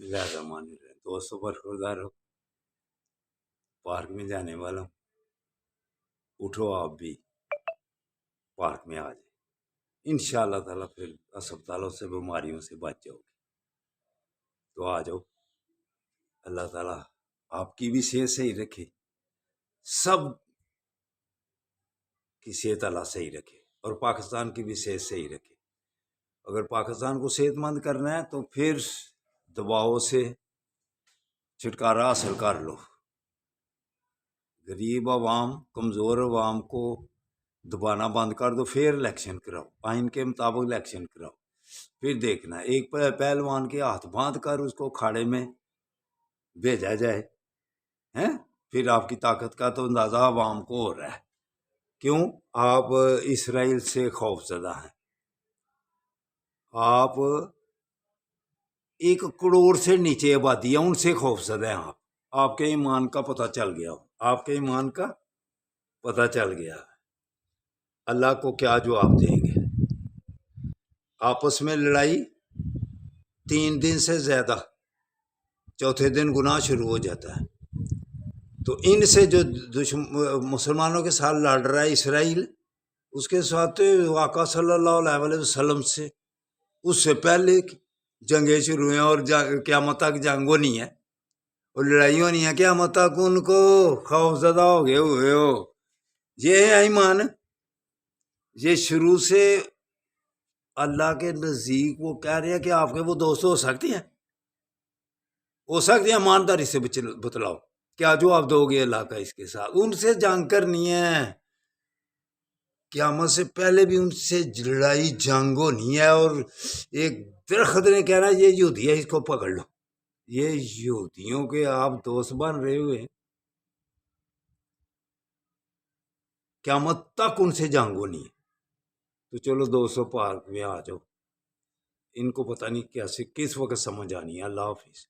لہذا مان رہے دوستوں پر خبردار ہو، پارک میں جانے والا ہوں، اٹھو آپ بھی پارک میں آ جائے، ان شاء اللہ تعالیٰ پھر اسپتالوں سے بیماریوں سے بچ جاؤ گے۔ تو آ جاؤ، اللہ تعالیٰ آپ کی بھی صحت صحیح رکھے، سب کی صحت اللہ صحیح رکھے، اور پاکستان کی بھی صحت صحیح رکھے۔ اگر پاکستان کو صحت مند کرنا ہے تو پھر دباؤ سے چھٹکارا حاصل کر لو، غریب عوام کمزور عوام کو دبانا بند کر دو، پھر الیکشن کراؤ، آئین کے مطابق الیکشن کراؤ، پھر دیکھنا ایک پہلوان کے ہاتھ باندھ کر اس کو کھاڑے میں بھیجا جائے ہیں، پھر آپ کی طاقت کا تو اندازہ عوام کو ہو رہا ہے۔ کیوں؟ آپ اسرائیل سے خوف زدہ ہیں، آپ 1 کروڑ سے نیچے آبادی ہے ان سے خوف زدہ ہیں، آپ کے ایمان کا پتہ چل گیا ہو، آپ کے ایمان کا پتہ چل گیا، اللہ کو کیا جواب دیں گے؟ آپس میں لڑائی 3 دن سے زیادہ، چوتھے دن گناہ شروع ہو جاتا ہے۔ تو ان سے جو مسلمانوں کے ساتھ لڑ رہا ہے اسرائیل، اس کے ساتھ آقا صلی اللہ علیہ وسلم سے اس سے پہلے جنگیں شروع ہیں، اور قیامت تک جنگ ہونی ہے اور لڑائی ہونی ہے قیامت تک، ان کو خوف زدہ ہو گئے ہوئے ہو۔ یہ ہے ایمان، یہ شروع سے اللہ کے نزدیک وہ کہہ رہے ہیں کہ آپ کے وہ دوست ہو سکتے ہیں، ایمانداری سے بتلاؤ کیا جواب دو گے اللہ کا اس کے ساتھ؟ ان سے جنگ کرنی ہے، قیامت سے پہلے بھی ان سے لڑائی جنگ ہونی ہے، اور ایک درخت نے کہنا یہ یہودی ہے اس کو پکڑ لو، یہ یہودیوں کے آپ دوست بن رہے ہوئے، قیامت تک ان سے جنگ ہونی ہے۔ تو چلو 200 پارک میں آ جاؤ، ان کو پتہ نہیں کیسے کس وقت سمجھ آنی ہے۔ اللہ حافظ۔